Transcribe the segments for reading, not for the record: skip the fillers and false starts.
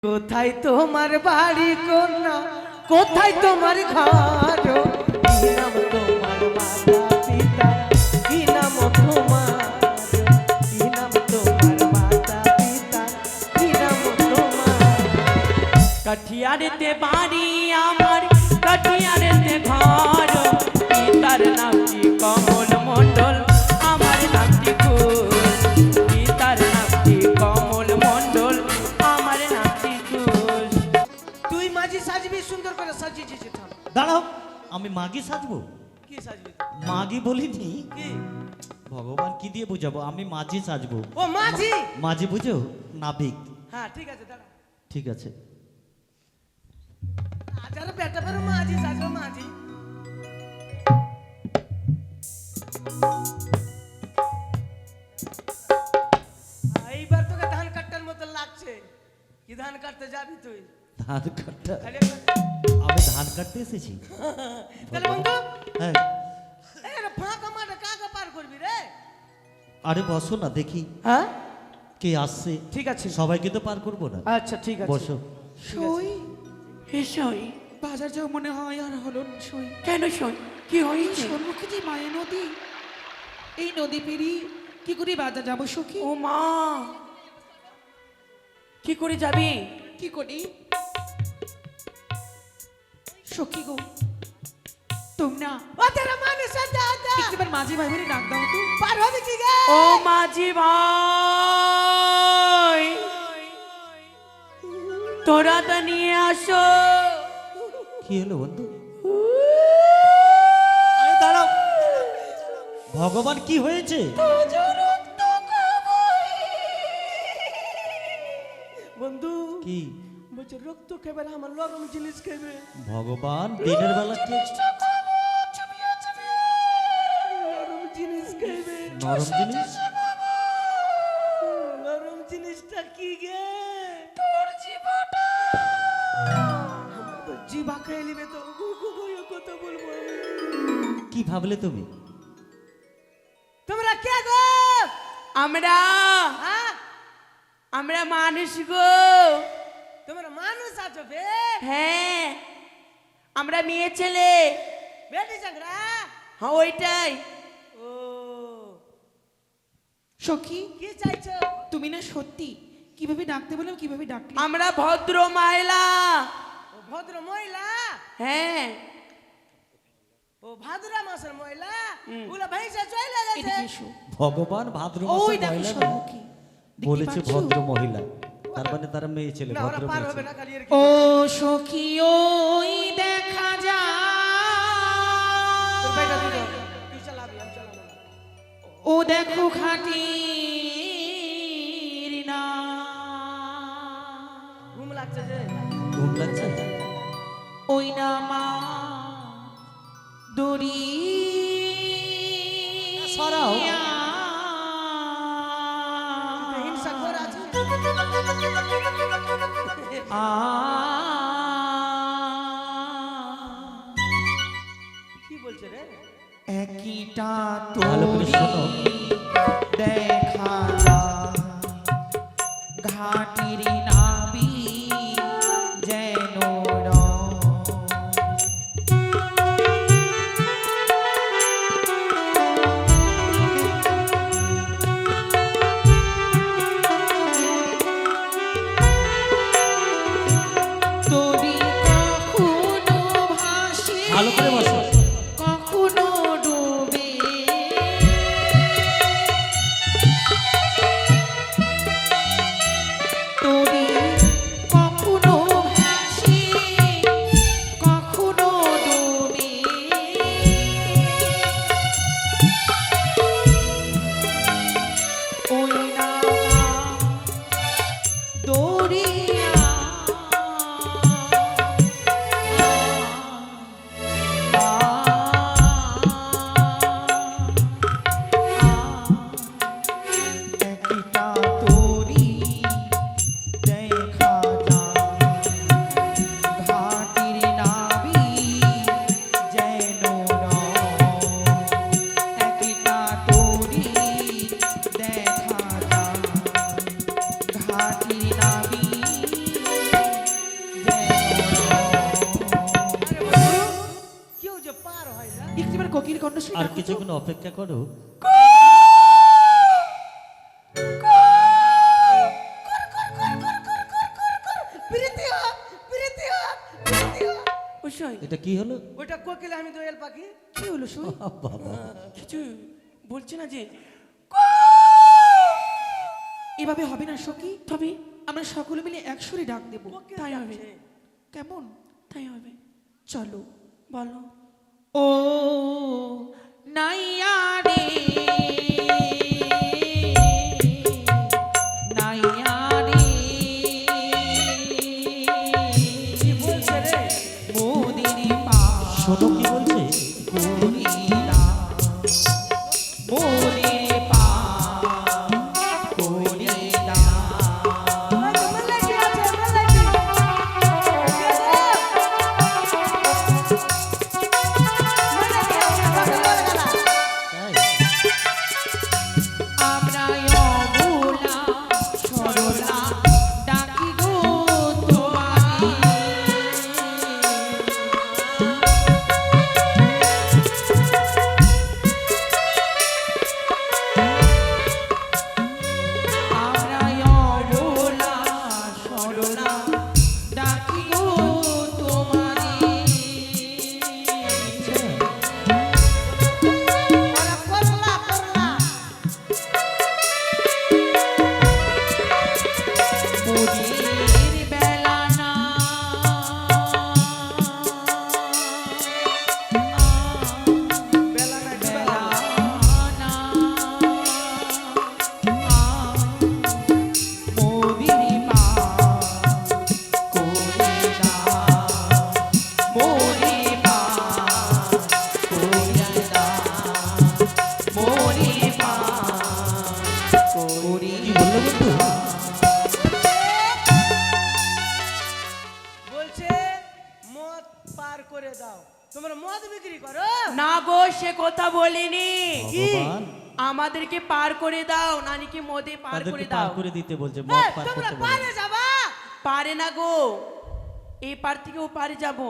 কোথায় তোমার বাড়ি কন্যা, কোথায় তোমার ঘর, কি নাম তোমার মাতা পিতা, কি নাম তোমার, কি নাম তোমার মাতা পিতা, কি নাম তোমার। কাঠিয়ারেতে বাড়ি আমার, কাঠিয়ারেতে ঘর, পিতার নামটি কমল মণ্ডল, আমার নামটি ঘোষ। পিতার নামটি কমল মণ্ডল, আমার নামটি ঘোষ। তুই মাঝি সাজবি, সুন্দর করে সাজিয়েছিস। দাঁড়াও, আমি মাগি সাজবো? কি সাজবি? মাগি বলিনি। কি? ভগবান কি দিয়ে বুঝাবো? আমি মাঝি সাজবো। ও মাঝি? মাঝি বুঝো? নাবিক। হ্যাঁ ঠিক আছে, দাঁড়া। ঠিক আছে। আজার বেটা বেরো মাঝি সাজবো, মাঝি। এইবার তোকে ধান কাটার মতো লাগছে। কি ধান কাটতে যাবি তুই? ধান কাটতে? খালি একবার- আমি ধান কাটতে এসেছি। তাহলে বন্ধু, হ্যাঁ। এরা ফাঁকা মাঠে কাকে পার করবি রে? আরে বসো না, দেখি হ্যাঁ কে আসছে। ঠিক আছে, সবাইকে তো পার করবো না। আচ্ছা ঠিক আছে। বসো। সই হে সই, বাজার যাও মনে হয় আর হলো না সই। কেন সই, কি এই হয়েছে? সম্মুখে যে মায়া নদী, এই নদী পেরিয়ে কি করে বাজার যাবো সখী? ও মা, কি করে যাবি? কি করি সখী গো, তোমরা ও তেরা মানুষ আচ্ছা আচ্ছা একবার মাঝি ভাই বলে ডাক দাও তো। পার হবে কি গে? ও মাঝি ভাই, তোরা তো নিয়ে আসো। কি হলো বন্ধু? আরে দাঁড়াও, ভগবান কি হয়েছে? বন্ধু কি বলছে রক্ত খাবে না, আমার নরম জিনিস খাবে। ভগবান দিনের বেলা কি নরম জিনিস খাবে। নরম জিনিস? নরম জিনিসটা কি গে? জিভা খেয়ে নিবে তো। কত বলবো আমি? কি ভাবলে তুমি? তোমরা কে গো? আমরা হ্যাঁ আমরা মানুষ গো। তোমরা মানুষ আছো বে? হ্যাঁ, আমরা মেয়ে ছেলে। বেটি চাংরা? হ্যাঁ ওইটাই। ও সখী কি চাইছো? তুমি না সত্যি কিভাবে ডাকতে বললাম, কিভাবে ডাকলে? আমরা ভদ্র মহিলা। ও ভদ্র মহিলা? হ্যাঁ, ও ভাদ্রা মাসের মহিলা? ওলা ভাইসা চলে গেছে। এদিকে এসো। ভগবান ভাদ্র ওই মাসের দেখো মহিলা না? সম্মুখে দেখতে বলেছে পাচ্ছো? ভদ্র মহিলা, তার মানে তারা মেয়ে ছেলে, না ওরা ভদ্র পার মেয়ে হবে ছেলে। না, খালি এর কি? ও সখী ওই দেখা তোর বেটা যায়, দিল। তুই চালাবি, আমি চালাবো না। ও দেখো খাটি না, ঘুম লাগছে যে? ঘুম লাগছে? ওই না মা দড়ি সরাও। হিংসা ঘর আছে। কি বলছে রে? একইটা ভালো করে তোরি শোনো। দেখা যায়, ঘাটির নাবি যেন রয়। তরি কখনো ভাসে, ভালো করে বসো। কখনো ডুবে, শুনে আর ডাকো তো। কিছুক্ষণ অপেক্ষা করো। প্রীতিয়া প্রীতিয়া প্রীতিয়া ওই এটা কি হলো? ওটা কোকিল, আমি দোয়েল পাখি। কি হলো শুই? বাবা, কিছু বলছে না যে, এভাবে হবে না সখী, তবে আমরা সকলে মিলে একসুরে ডাক দেব। তাই হবে, কেমন? তাই হবে। চলো। বলো। ও নাইয়া রে নাইয়া রে কি বলছে রে? মোদিনী পা শোনো কি বলছে। করিলা মোদিনী পা করিলা ওই তো মালাকি আছে, মালাকি। মালাকি আছে, পাগল হয়ে গেলা। তাই আমরা অবলা সরলা ডাকি গো তোমারে আমরা অবলা সরলা ডাকি গো তোমারে ওরা করলা করলা। মোদির বেলা না বেলা নাই তো বেলা বেলা। না মোদির পা করিলা মোদির পা করিলা মোদির পা কি বললো বন্ধু? বলছে মদ পার করে দাও। তোমরা মদ বিক্রি করো? না গো, সে কথা বলিনি। ভগবান আমাদেরকে পার করে দাও, নানিকে মদে পার করে তাদেরকে দাও। পার করে দিতে বলছে, মদ এই, পার তোমরা করতে বলে। পারে যাবা? পারে না গো, এই পার থেকে ও পারে যাব।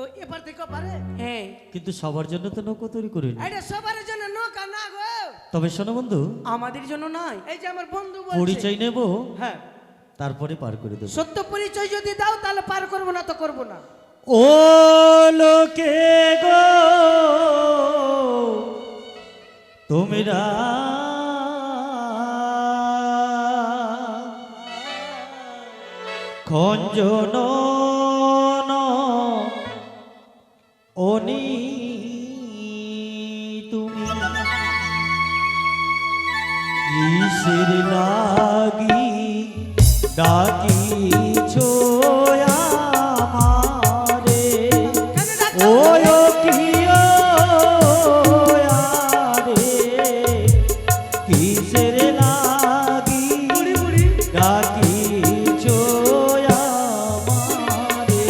ও এপার থেকে পারে? হ্যাঁ, কিন্তু সবার জন্য তো নৌকো তৈরি করিনি। এটা সবার জন্য নৌকা না গো। তবে শোনো বন্ধু, আমাদের জন্য নয়। এই যে আমার বন্ধু বলছে। পরিচয় নেব, হ্যাঁ, তারপরে পার করে দেবো। সত্য পরিচয় যদি দাও তাহলে পার করবো না তো করবো না। ও লোকে গো তোমরা খঞ্জন অনি তুমি কিসের লাগি ডাকিছ আমারে? কেন ডাকছো? ওয় কিও আরে কিসের লাগি ডাকিছ আমারে?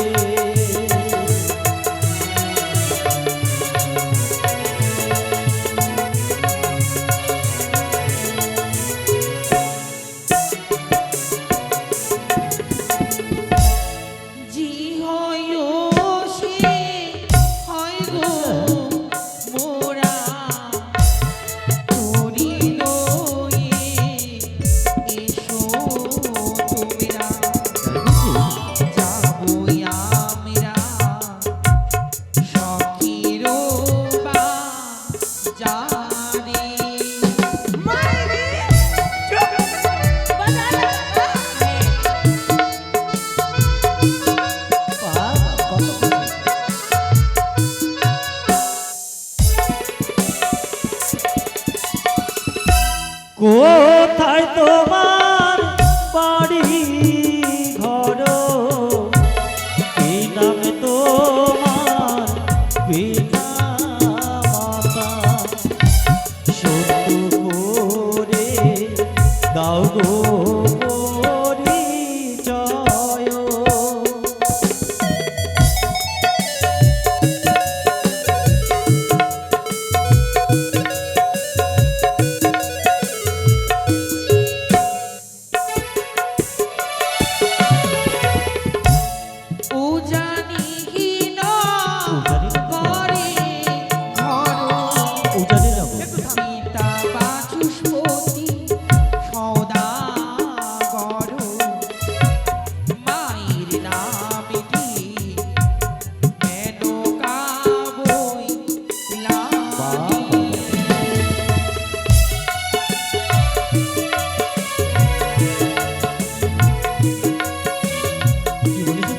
কি বলেছো?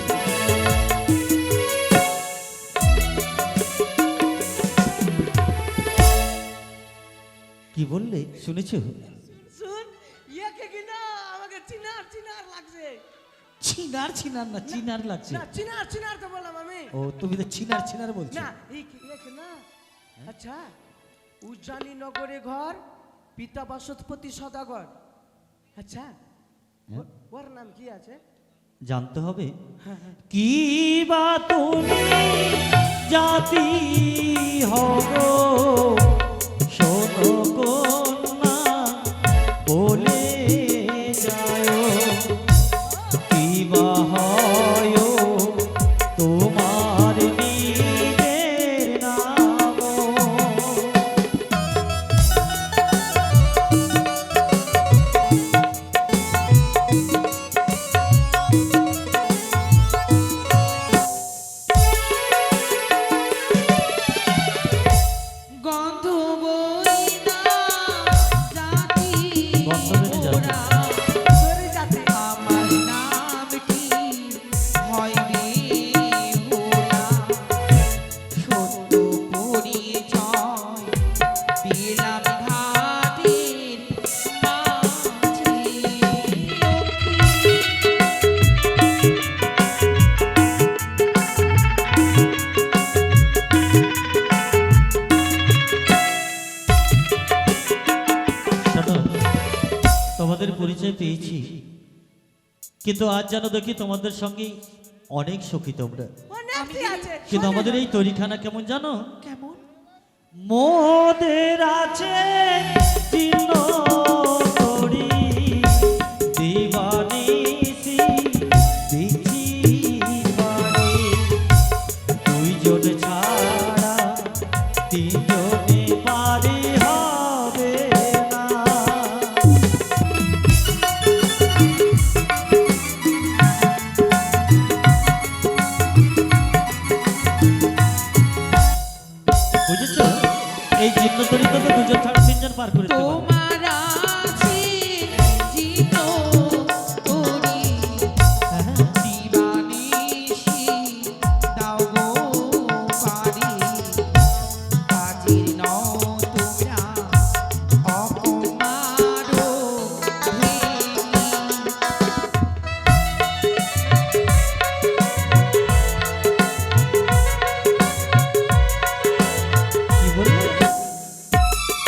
কি বললে শুনেছো? শুন ইয়াকে কিনা আমাকে চিনার চিনার লাগছে। চিনার চিনার না চিনার লাগছে। না চিনার চিনার তো বললাম আমি। ও তুমি তো চিনার চিনার বলছো। না এই কি ইয়াকে না। আচ্ছা উজ্জানি নগরে ঘর পিতা বাসুপতি সদাগর। আচ্ছা ওর নাম কি আছে? জানতে হবে। কি বা তুমি জাতি হগো শোনো কন্যা বলে যায়, কি বা হয় তোমার নিজের নাম। গন্ধ বইনা জাতি গন্ধ বেনে যাবে। ওরা সরে যাতে আমার নামটি হয় রে ওরা সত্য পরিচয় পেলাম ঘাটের মাঝে। শোনো, তোমাদের পরিচয় পেয়েছি, কিন্তু আজ যেন দেখি তোমাদের সঙ্গে অনেক সখী তোমরা। অনেক আছে। কিন্তু আমাদের এই তৈরিখানা কেমন জানো? কেমন? মোদের আছে চিহ্ন করি দিবানিসি দিচ্ছি বাড়ি, দুইজন ছাড়া তিনজনে পারি হবে না। বুঝেছো? এই চিহ্ন তৈরি তো দুজন ছাড়া তিনজন পার করে দিতে পারবে। তোমার আছে জিত করি হ্যাঁ। দিবানিশি দাও গো পারি, কাজের নও তোমরা অপমারো ভেঙি। কি বললে?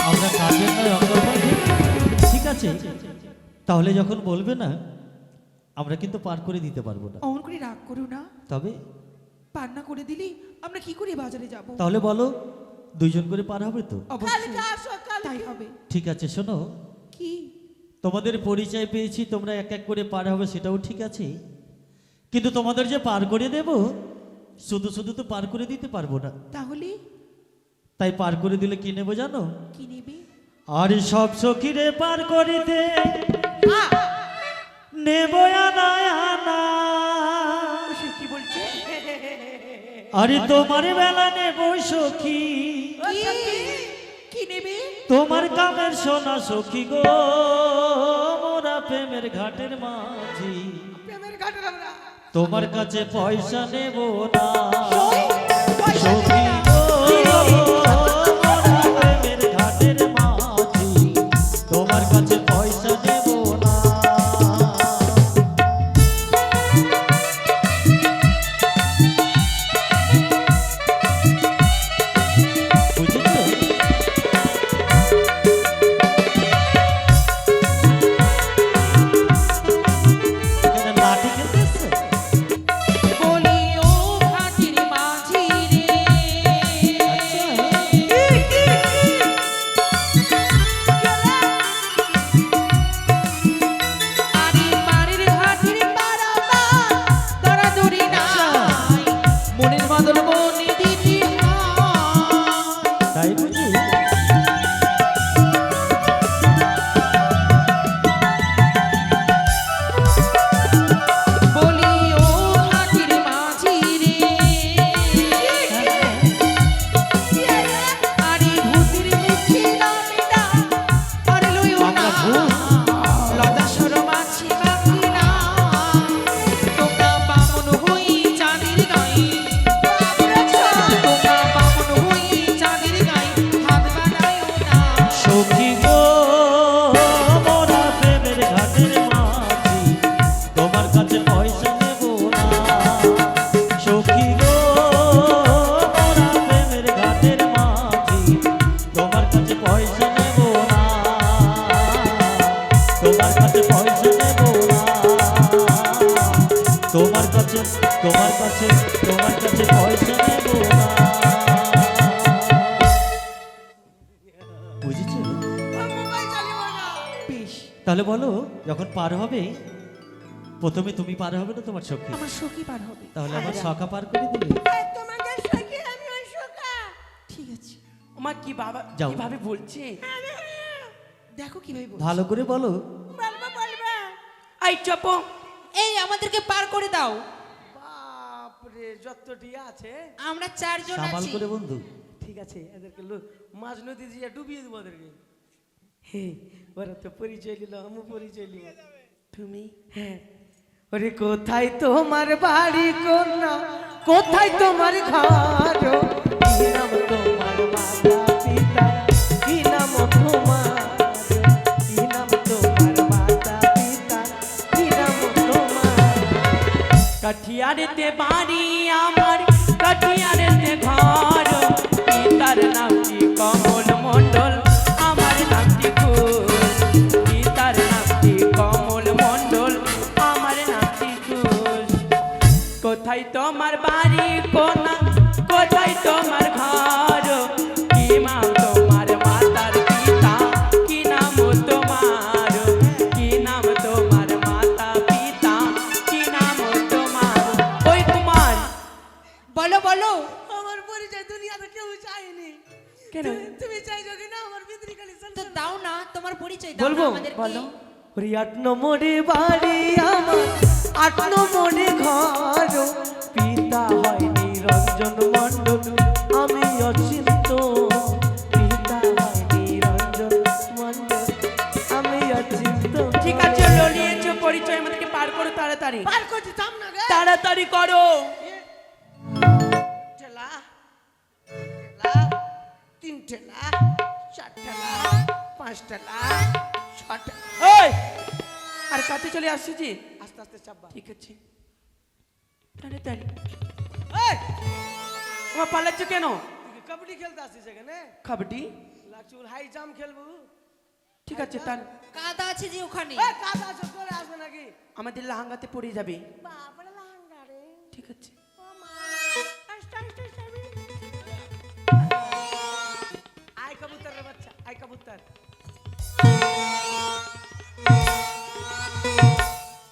আমরা কাজের নয় অঙ্গপাঠী? ঠিক আছে, তাহলে যখন বলবে না আমরা কিন্তু পার করে দিতে পারবো না। অমন করে রাগ করো না, তবে পান্না করে দিলি আমরা কি করে বাজারে যাব? তাহলে বলো দুইজন করে পার হবে তো? অবশ্যই কালকে আসো কালকে। তাই হবে। ঠিক আছে, শোনো, কি? তোমাদের পরিচয় পেয়েছি, তোমরা এক এক করে পার হবে সেটাও ঠিক আছে, কিন্তু তোমাদের যে পার করে দেব শুধু শুধু তো পার করে দিতে পারবো না। তাহলে তাই পার করে দিলে কি নেবো জানো? কি নেবে? আর সব সখীরে পার করিতে নেব আনা আনা, সে কি বলছে? আরে তোমার বেলা নেব সখী, কি নেবে? তোমার কামের সোনা সখী গো, মোরা প্রেমের ঘাটের মাঝি, প্রেমের ঘাটের আমরা তোমার কাছে পয়সা নেব না পয়সা সখী নেব না। গো, মোরা প্রেমের ঘাটের মাঝি, তোমার কাছে পয়সা নেব না। বুঝেছো? এখানে লাঠি খেলতে এসছো? বলি ও ঘাটের মাঝি রে তোমার কাছে পয়সা নেব না। বুঝেছো? বেশ, তাহলে বলো, যখন পার হবে প্রথমে তুমি পার হবে না তোমার সখী? আমার সখী পার হবে। তাহলে আমার সখা পার করে দিবে। তোমাদের সখী আমি ওই সখা। ঠিক আছে, ওমা কি বাবা যাও। কিভাবে বলছে? দেখো কিভাবে বলছে। ভালো করে বলো। I chop. এই আমাদেরকে পার করে দাও, বাপরে যতটি আছে। আমরা 4 জন সামাল আছি। করে বন্ধু। ঠিক আছে, এদেরকে মাঝ নদী দিয়ে ডুবিয়ে দেবো ওদেরকে। হে, ওরা তো পরিচয় নিল, আমি পরিচয় নিব। তুমি হ্যাঁ, ওরে কোথায় তোমার বাড়ি কন্যা, কোথায় তোমার ঘর, কি নাম তোমার মাতা পিতা, কি নাম তোমার, কি নাম তোমার মাতা পিতা, কি নাম তোমার। কাঠিয়ারেতে বাড়ি আমার, কাঠিয়ারেতে ঘর, পিতার নামটি কমল মণ্ডল, আমার নামটি ঘোষ। পিতার নামটি কমল মণ্ডল, আমার নামটি ঘোষ। কোথায় তোমার বাড়ি কোনা, কোথায় তোমার ঘর, কি নাম তোমার মাতার পিতা, কি নাম তোমার, কি নাম তোমার মাতা পিতা, কি নাম তোমার। ওই কুমার, বলো বলো। আমার পরিচয় দুনিয়াতে কেউ চায়নি। কেন? তুমি চাইছো কিনা আমার ভিতরি খালি তো দাও না তোমার পরিচয়, দাও বলবো? না আমাদেরকে। বলো। ওরে 8 নম্বরে বাড়ি আমার, 8 নম্বরে ঘর, পিতা হয় নিরঞ্জন মণ্ডল, আমি অচিন্ত। পিতা হয় নিরঞ্জন মণ্ডল, আমি অচিন্ত। ঠিক আছে, ললিয়েছো পরিচয়, আমাদেরকে পার করো তাড়াতাড়ি, পার করছি, থাম না গে। তাড়াতাড়ি করো। ঠেলা, ঠেলা, 3 ঠেলা, 4 ঠেলা, 5 ঠেলা, 6 ঠেলা। ওই, আর কাছে চলে আসছি জি। আস্তে আস্তে চাপবা। ঠিক আছে, তাড়াতাড়ি। এই, আমার পালাচ্ছ কেন? তুই কি কাবাডি খেলতে আসছিস এখানে? কাবাডি? লাগছে হাই জাম্প খেলবো। ঠিক আছে, তার কাদা আছে যে ওখানে। এই কাদা আছে, তোরে আসবে নাকি? আমাদের লাহাঙ্গাতে পড়ে যাবে। বাপরে লাঙ্গা রে। ঠিক আছে, আই কবুতর রে বাচ্চা, আই কবুতর।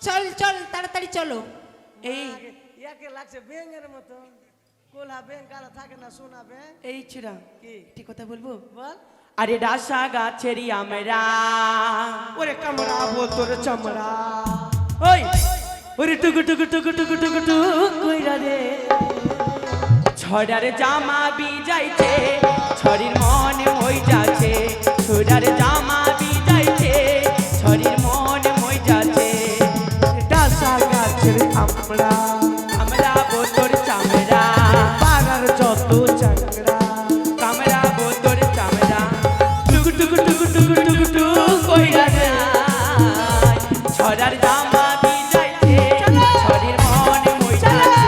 চল চল তাড়াতাড়ি চলো। এই ইয়াকে লাগছে ব্যাঙের মতো। কোলা ব্যাঙ কালা থাকে না, সোনা ব্যাঙ। এই ছিড়া কি একটি কথা বলবো? বল? আরে ডাসা গাছেরই আমরা, ওরে কামড়া বল তোর চামড়া। ওই ওরে টুকু টুকু টুকু টুকু টুকু টুকু কইরা রে। ছড়ার জামা বিজাইছে, ছড়ির মন হই যাচ্ছে, ছড়ার জামা বিজাইছে, ছড়ির মন হই যাচ্ছে। ডাসা গাছের আমরা, আমরা বোতর চামড়া, পাড়ার যত চাংড়া, কামড়া বোতর চামড়া, টুকু টুকু টুকু টুকু টুকু টুকু কইরা যায়। ছড়ার জামা বিজাইছে, ছড়ির মন হই যাচ্ছে,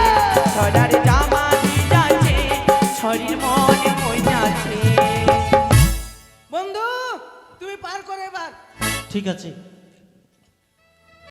ছড়ার জামা বিজাইছে, ছড়ির মন হই যাচ্ছে। বন্ধু তুমি পার করে এবার। ঠিক আছে,